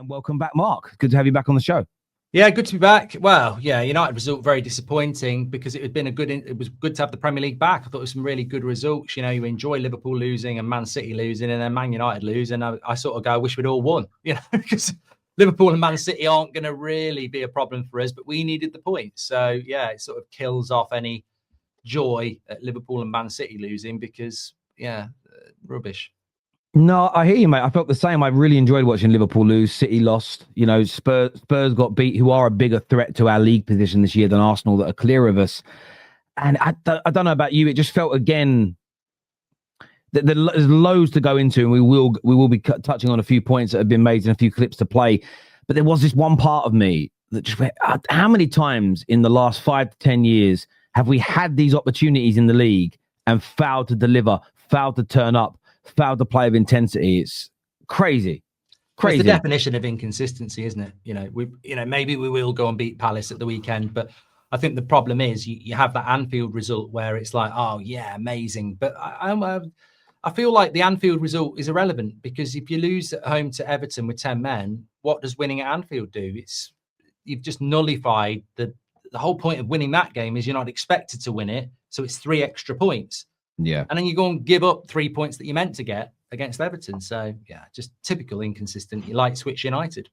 And welcome back, Mark. Good to have you back on the show. Yeah, good to be back. Well, yeah, United result very disappointing because it was good to have the Premier League back. I thought it was some really good results. You know, you enjoy Liverpool losing and Man City losing and then Man United lose. And I sort of go, I wish we'd all won, you know, because Liverpool and Man City aren't going to really be a problem for us, but we needed the points. So, yeah, it sort of kills off any joy at Liverpool and Man City losing because, rubbish. No, I hear you, mate. I felt the same. I really enjoyed watching Liverpool lose. City lost. You know, Spurs got beat, who are a bigger threat to our league position this year than Arsenal, that are clear of us. And I don't know about you. It just felt again that there's loads to go into, and we will be touching on a few points that have been made and a few clips to play. But there was this one part of me that just went, how many times in the last 5 to 10 years have we had these opportunities in the league and failed to deliver, failed to turn up, failed to play with intensity? It's crazy. It's the definition of inconsistency, isn't it? You know, maybe we will go and beat Palace at the weekend, but I think the problem is you have that Anfield result where it's like, oh yeah, amazing. But I feel like the Anfield result is irrelevant because if you lose at home to Everton with 10 men, what does winning at Anfield do? You've just nullified the whole point of winning that game is you're not expected to win it. So it's 3 extra points. Yeah. And then you go and give up 3 points that you meant to get against Everton. So, yeah, just typical inconsistent. You light switch United.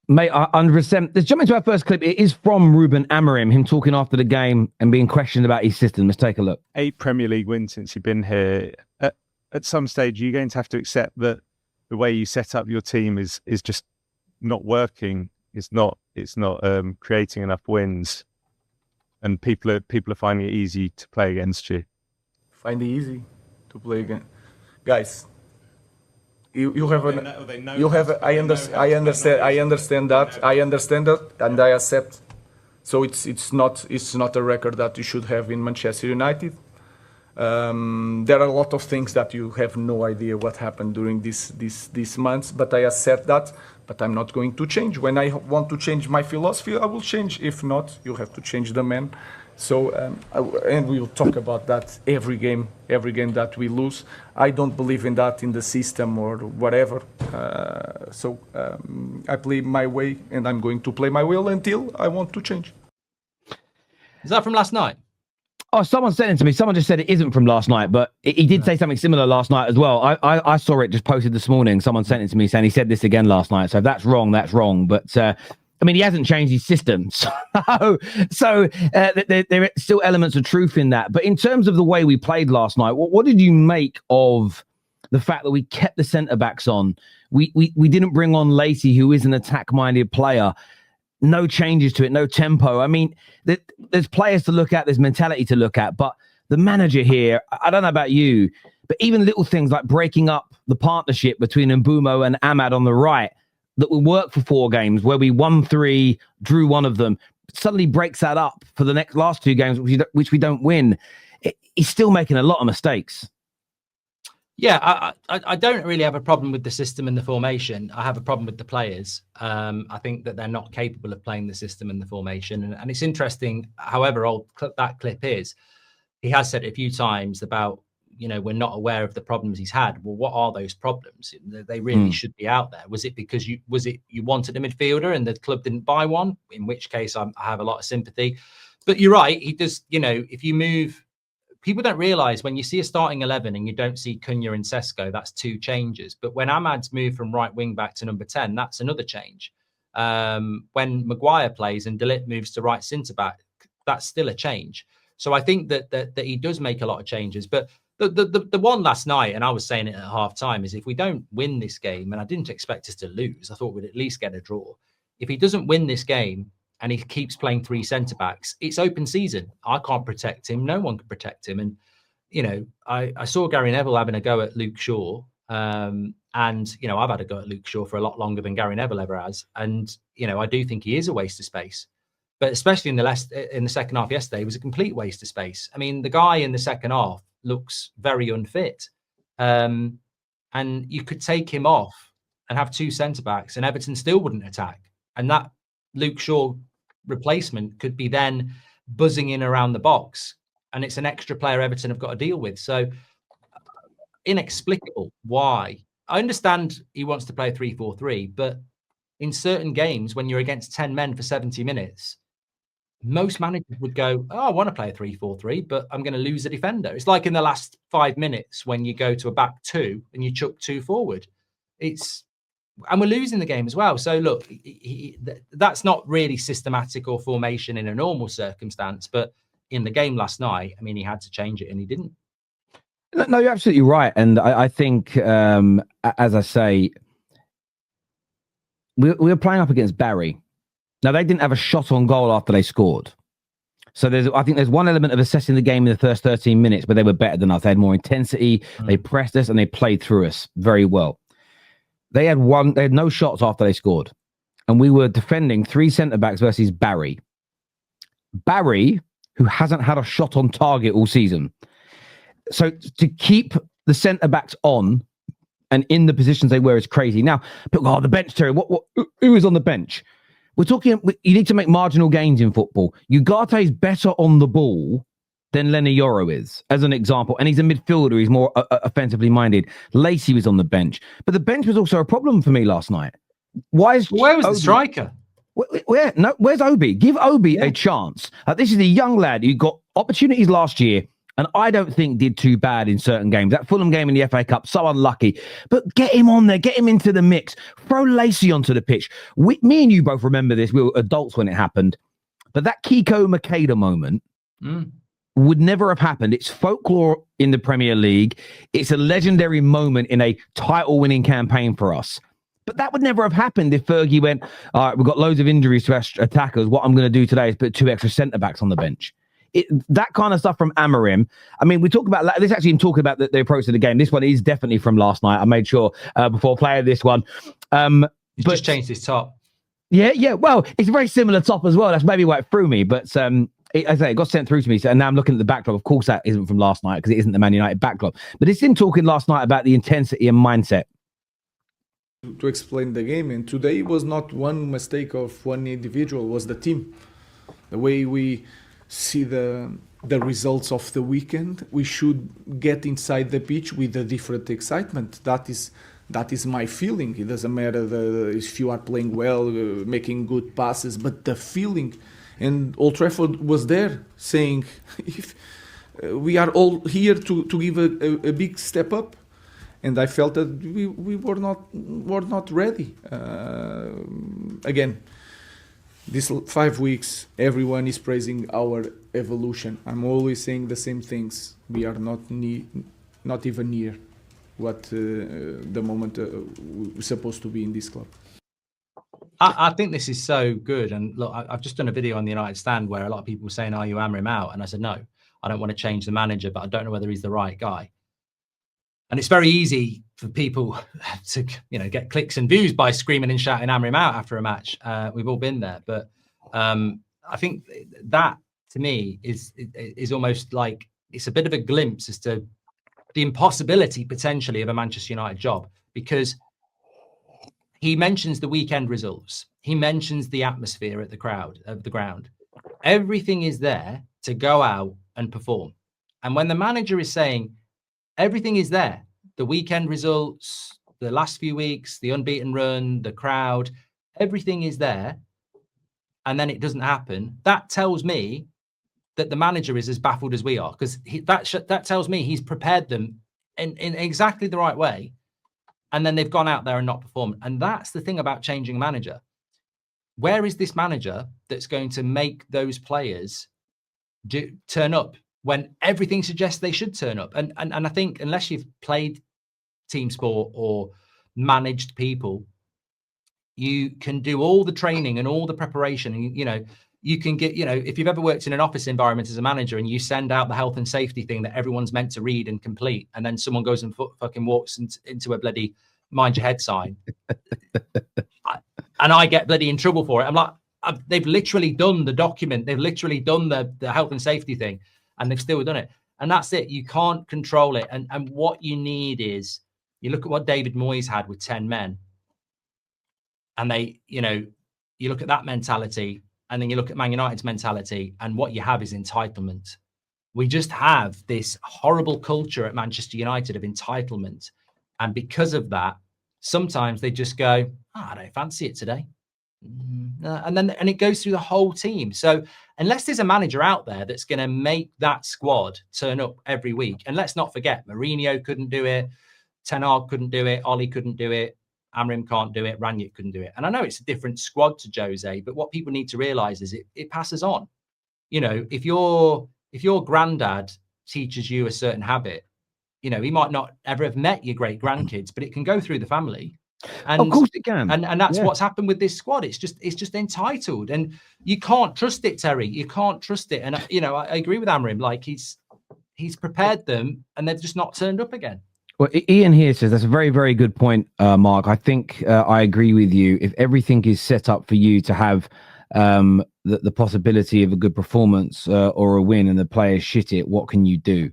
Mate, 100%. Let's jump into our first clip. It is from Ruben Amorim, him talking after the game and being questioned about his system. Let's take a look. 8 Premier League wins since you've been here. At some stage, you're going to have to accept that the way you set up your team is just not working. It's not creating enough wins. And people are finding it easy to play against you. Find it easy to play again, guys. You have I understand that, and I accept. So it's not a record that you should have in Manchester United. There are a lot of things that you have no idea what happened during these months, but I accept that. But I'm not going to change. When I want to change my philosophy, I will change. If not, you have to change the man. So, and we will talk about that every game that we lose. I don't believe in that in the system or whatever. I play my way, and I'm going to play my will until I want to change. Is that from last night? Oh, someone sent it to me. Someone just said it isn't from last night, but he did say something similar last night as well. I saw it just posted this morning. Someone sent it to me saying he said this again last night. So if that's wrong, that's wrong. But I mean, he hasn't changed his system. So there are still elements of truth in that. But in terms of the way we played last night, what did you make of the fact that we kept the centre-backs on? We didn't bring on Lacey, who is an attack-minded player. No changes to it, no tempo. I mean, there's players to look at, there's mentality to look at, but the manager here, I don't know about you, but even little things like breaking up the partnership between Mbumo and Ahmad on the right that will work for 4 games, where we won 3, drew 1 of them, suddenly breaks that up for the last 2 games, which we don't win. He's still making a lot of mistakes. Yeah, I don't really have a problem with the system and the formation. I have a problem with the players. I think that they're not capable of playing the system and the formation. And it's interesting, however old that clip is, he has said it a few times about, you know, we're not aware of the problems he's had. Well, what are those problems? They really should be out there. Was it because you wanted a midfielder and the club didn't buy one? In which case, I have a lot of sympathy. But you're right. He does, you know, if you move... People don't realise when you see a starting 11 and you don't see Cunha and Sesko, that's 2 changes. But when Ahmad's moved from right wing back to number 10, that's another change. When Maguire plays and De Ligt moves to right centre back, that's still a change. So I think that he does make a lot of changes. But the one last night, and I was saying it at half time, is if we don't win this game, and I didn't expect us to lose, I thought we'd at least get a draw. If he doesn't win this game, and he keeps playing 3 centre-backs, it's open season. I can't protect him. No one can protect him. And, you know, I saw Gary Neville having a go at Luke Shaw. And, you know, I've had a go at Luke Shaw for a lot longer than Gary Neville ever has. And, you know, I do think he is a waste of space. But especially in the second half yesterday, it was a complete waste of space. I mean, the guy in the second half looks very unfit. And you could take him off and have 2 centre-backs and Everton still wouldn't attack. And that Luke Shaw replacement could be then buzzing in around the box, and it's an extra player Everton have got to deal with. So inexplicable why. I understand he wants to play 3-4-3, but in certain games when you're against 10 men for 70 minutes, most managers would go, oh, I want to play a 3-4-3, but I'm going to lose a defender. It's like in the last 5 minutes when you go to a back two and you chuck two forward. And we're losing the game as well. So look, that's not really systematic or formation in a normal circumstance, but in the game last night, I mean, he had to change it and he didn't. No, you're absolutely right. And I think, as I say, we were playing up against Barry. Now, they didn't have a shot on goal after they scored. So I think there's one element of assessing the game in the first 13 minutes, but they were better than us. They had more intensity. They pressed us and they played through us very well. They had no shots after they scored. And we were defending 3 centre-backs versus Barry. Barry, who hasn't had a shot on target all season. So to keep the centre-backs on and in the positions they were is crazy. Now, the bench, Terry, who is on the bench? We're talking, you need to make marginal gains in football. Ugarte is better on the ball than Lenny Yoro is, as an example. And he's a midfielder. He's more offensively minded. Lacey was on the bench. But the bench was also a problem for me last night. Where was the striker? Where's Obi? Give Obi a chance. This is a young lad who got opportunities last year, and I don't think did too bad in certain games. That Fulham game in the FA Cup, so unlucky. But get him on there, get him into the mix. Throw Lacey onto the pitch. Me and you both remember this. We were adults when it happened. But that Kiko Makeda moment would never have happened. It's folklore in the Premier League. It's a legendary moment in a title-winning campaign for us. But that would never have happened if Fergie went, all right, we've got loads of injuries to attackers. What I'm going to do today is put 2 extra centre-backs on the bench. That kind of stuff from Amorim. I mean, we talk about this actually. I'm talking about the approach to the game. This one is definitely from last night. I made sure before playing this one. He's just changed his top. Yeah. Well, it's a very similar top as well. That's maybe why it threw me. But it got sent through to me. So, and now I'm looking at the backlog. Of course, that isn't from last night because it isn't the Man United backlog. But it's him talking last night about the intensity and mindset. To explain the game, and today was not one mistake of one individual. It was the team. The way we see the results of the weekend, we should get inside the pitch with a different excitement. That is my feeling. It doesn't matter if you are playing well, making good passes, but the feeling. And Old Trafford was there saying, if we are all here to give a big step up. And I felt that we were not ready. Again, these 5 weeks, everyone is praising our evolution. I'm always saying the same things. We are not even near what the moment we're supposed to be in this club. I think this is so good. And look, I've just done a video on the United stand where a lot of people were saying, are you Amorim out? And I said, no, I don't want to change the manager, but I don't know whether he's the right guy. And it's very easy for people to, get clicks and views by screaming and shouting Amorim out after a match. We've all been there, but I think that to me is almost like it's a bit of a glimpse as to the impossibility potentially of a Manchester United job, because he mentions the weekend results. He mentions the atmosphere at the ground. Everything is there to go out and perform. And when the manager is saying, everything is there, the weekend results, the last few weeks, the unbeaten run, the crowd, everything is there, and then it doesn't happen. That tells me that the manager is as baffled as we are, because that tells me he's prepared them in exactly the right way, and then they've gone out there and not performed. And that's the thing about changing a manager. Where is this manager that's going to make those players turn up when everything suggests they should turn up? And I think unless you've played team sport or managed people, you can do all the training and all the preparation. And, you can get, if you've ever worked in an office environment as a manager and you send out the health and safety thing that everyone's meant to read and complete, and then someone goes and fucking walks into a bloody mind your head sign. And I get bloody in trouble for it. I'm like, they've literally done the document. They've literally done the health and safety thing, and they've still done it. And that's it. You can't control it. And what you need is, you look at what David Moyes had with 10 men. And they, you look at that mentality, and then you look at Man United's mentality, and what you have is entitlement. We just have this horrible culture at Manchester United of entitlement. And because of that, Sometimes they just go, I don't fancy it today. And it goes through the whole team. So unless there's a manager out there that's going to make that squad turn up every week, and let's not forget, Mourinho couldn't do it, Ten Hag couldn't do it, Oli couldn't do it, Amorim can't do it, Ranić couldn't do it. And I know it's a different squad to Jose, but what people need to realize is it passes on. You know, if your granddad teaches you a certain habit, you know, he might not ever have met your great grandkids, but it can go through the family. And of course it can. And that's what's happened with this squad. It's just entitled, and you can't trust it, Terry. You can't trust it. And you know, I agree with Amorim. Like he's prepared them, and they've just not turned up again. Well, Ian here says that's a very, very good point, Mark. I think I agree with you. If everything is set up for you to have the possibility of a good performance or a win, and the players shit it, what can you do?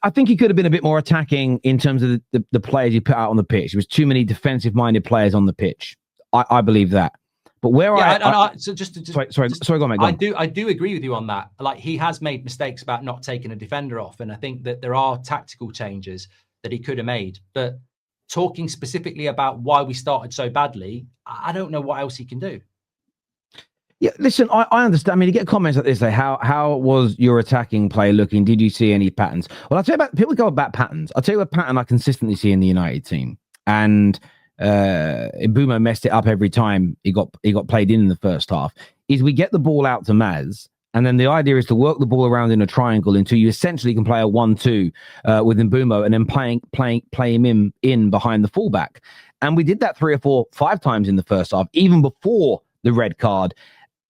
I think he could have been a bit more attacking in terms of the players he put out on the pitch. There was too many defensive-minded players on the pitch. I believe that. But where sorry, go on, mate. Go on. I do agree with you on that. Like, he has made mistakes about not taking a defender off, and I think that there are tactical changes that he could have made. But talking specifically about why we started so badly, I don't know what else he can do. Yeah, listen, I understand. I mean, you get comments like this, like, how was your attacking play looking? Did you see any patterns? Well, I'll tell you about, people go about patterns. I'll tell you a pattern I consistently see in the United team. And Mbeumo messed it up every time he got played in the first half, is we get the ball out to Maz, and then the idea is to work the ball around in a triangle until you essentially can play a 1-2 with Mbeumo, and then play him in behind the fullback. And we did that 3 or 4, 5 times in the first half, even before the red card.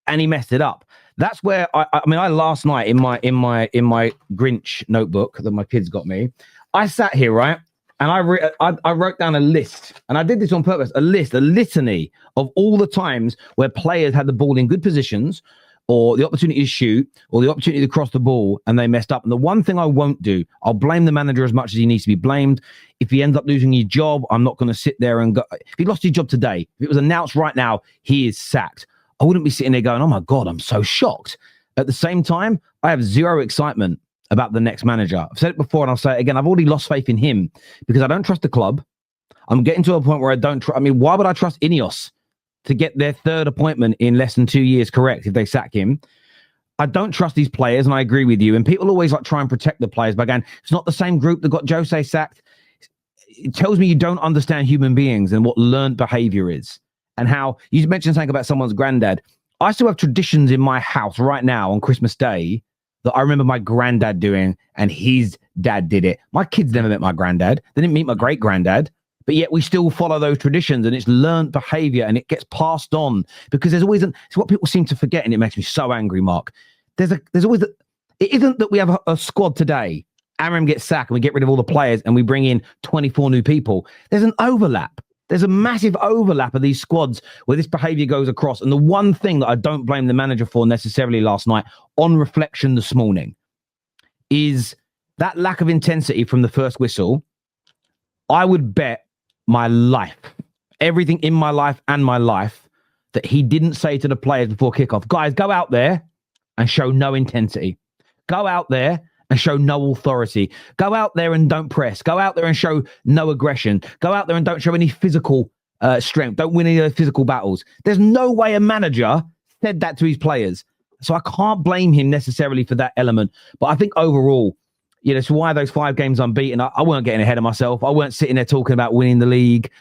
And he messed it up. That's where I mean, last night in my Grinch notebook that my kids got me, I sat here, right, and I wrote down a list, and I did this on purpose, a litany of all the times where players had the ball in good positions, or the opportunity to shoot, or the opportunity to cross the ball, and they messed up. And the one thing I won't do, I'll blame the manager as much as he needs to be blamed. If he ends up losing his job, I'm not going to sit there and go. If he lost his job today, if it was announced right now, he is sacked, I wouldn't be sitting there going, oh my God, I'm so shocked. At the same time, I have zero excitement about the next manager. I've said it before and I'll say it again. I've already lost faith in him because I don't trust the club. I'm getting to a point where I don't trust. I mean, why would I trust Ineos to get their 3rd appointment in less than 2 years correct if they sack him? I don't trust these players, and I agree with you. And people always like try and protect the players by going, it's not the same group that got Jose sacked. It tells me you don't understand human beings and what learned behavior is. And how you mentioned something about someone's granddad. I still have traditions in my house right now on Christmas Day that I remember my granddad doing, and his dad did it. My kids never met my granddad. They didn't meet my great granddad, but yet we still follow those traditions, and it's learned behavior, and it gets passed on because there's always it's what people seem to forget, and it makes me so angry, Mark. There's always it isn't that we have a squad today. Amorim gets sacked and we get rid of all the players and we bring in 24 new people. There's an overlap. There's a massive overlap of these squads where this behavior goes across. And the one thing that I don't blame the manager for necessarily last night, on reflection this morning, is that lack of intensity from the first whistle. I would bet my life, everything in my life and my life, that he didn't say to the players before kickoff, guys, go out there and show no intensity. Go out there and show no authority. Go out there and don't press. Go out there and show no aggression. Go out there and don't show any physical strength. Don't win any of the physical battles. There's no way a manager said that to his players. So I can't blame him necessarily for that element. But I think overall, you know, it's why those 5 games unbeaten. I weren't getting ahead of myself. I weren't sitting there talking about winning the league,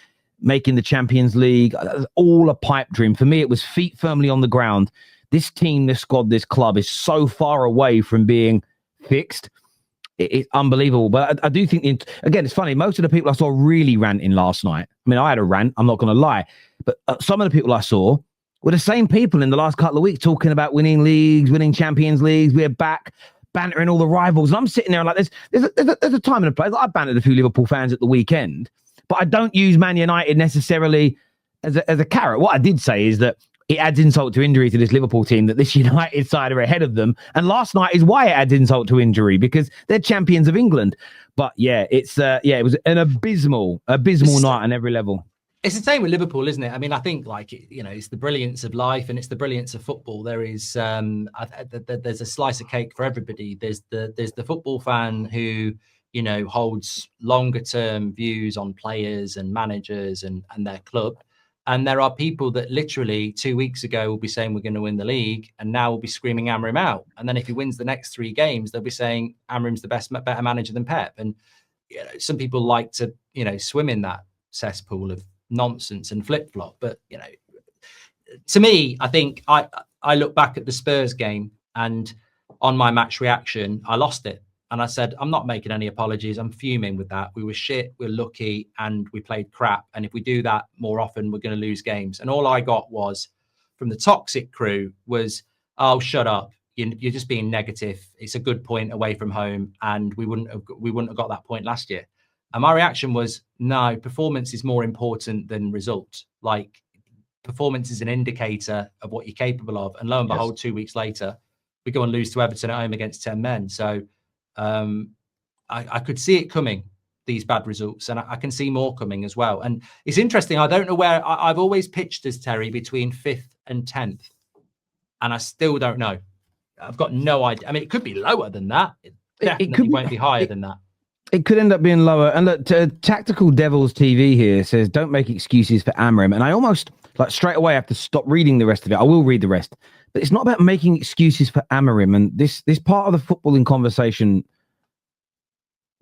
making the Champions League. That was all a pipe dream. For me, it was feet firmly on the ground. This team, this squad, this club is so far away from being fixed. It's unbelievable. But I do think, again, it's funny. Most of the people I saw really ranting last night. I mean, I had a rant. I'm not going to lie. But some of the people I saw were the same people in the last couple of weeks talking about winning leagues, winning Champions Leagues. We're back, bantering all the rivals. And I'm sitting there like there's a time and a place. I bantered a few Liverpool fans at the weekend, but I don't use Man United necessarily as a carrot. What I did say is that it adds insult to injury to this Liverpool team that this United side are ahead of them. And last night is why it adds insult to injury, because they're champions of England. But yeah, it was an abysmal night on every level. It's the same with Liverpool, isn't it? I mean, I think, like, you know, it's the brilliance of life and it's the brilliance of football. There is there's a slice of cake for everybody. There's the football fan who holds longer term views on players and managers and their club. And there are people that literally 2 weeks ago will be saying we're going to win the league, and now will be screaming Amorim out. And then if he wins the next 3 games, they'll be saying Amorim's better manager than Pep. And some people like to, swim in that cesspool of nonsense and flip flop. But to me, I think I look back at the Spurs game, and on my match reaction, I lost it. And I said, I'm not making any apologies. I'm fuming with that. We were shit. We're lucky. And we played crap. And if we do that more often, we're going to lose games. And all I got was from the toxic crew was, oh, shut up. You're just being negative. It's a good point away from home. And we wouldn't have got that point last year. And my reaction was, no, performance is more important than result. Like, performance is an indicator of what you're capable of. And lo and behold, 2 weeks later, we go and lose to Everton at home against 10 men. So, I could see it coming, these bad results, and I can see more coming as well. And it's interesting. I don't know where I've always pitched as Terry between 5th and 10th, and I still don't know. I've got no idea. I mean, it could be lower than that. It definitely won't be higher than that. It could end up being lower. And look, Tactical Devils TV here says, don't make excuses for Amorim. And I almost, straight away have to stop reading the rest of it. I will read the rest. But it's not about making excuses for Amorim. And this part of the footballing conversation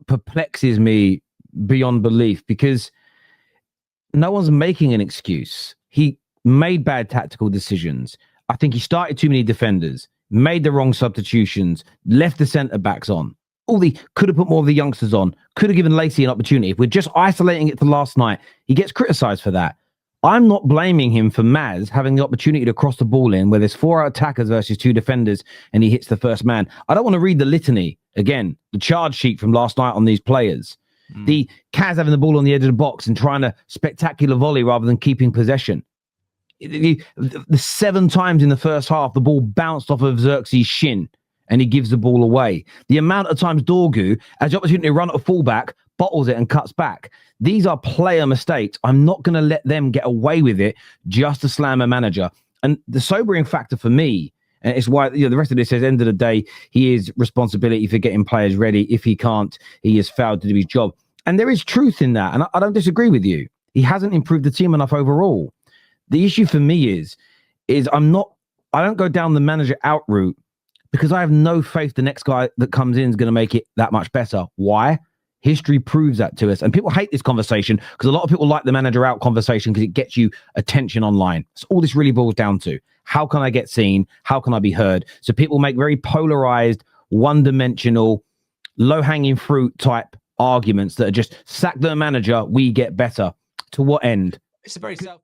perplexes me beyond belief, because no one's making an excuse. He made bad tactical decisions. I think he started too many defenders, made the wrong substitutions, left the centre-backs on. Could have put more of the youngsters on, could have given Lacey an opportunity. If we're just isolating it to last night, he gets criticised for that. I'm not blaming him for Maz having the opportunity to cross the ball in where there's 4 attackers versus 2 defenders and he hits the first man. I don't want to read the litany again, the charge sheet from last night on these players. The Kaz having the ball on the edge of the box and trying a spectacular volley rather than keeping possession. The 7 times in the first half, the ball bounced off of Xerxes' shin and he gives the ball away. The amount of times Dorgu has the opportunity to run at a fullback, bottles it and cuts back. These are player mistakes. I'm not going to let them get away with it just to slam a manager. And the sobering factor for me, and it's why the rest of this says, end of the day, he is responsibility for getting players ready. If he can't, he has failed to do his job. And there is truth in that. And I don't disagree with you. He hasn't improved the team enough overall. The issue for me is I don't go down the manager out route because I have no faith the next guy that comes in is going to make it that much better. Why? History proves that to us. And people hate this conversation because a lot of people like the manager out conversation because it gets you attention online. So all this really boils down to, how can I get seen? How can I be heard? So people make very polarized, one-dimensional, low-hanging fruit type arguments that are just sack the manager, we get better. To what end? It's a very self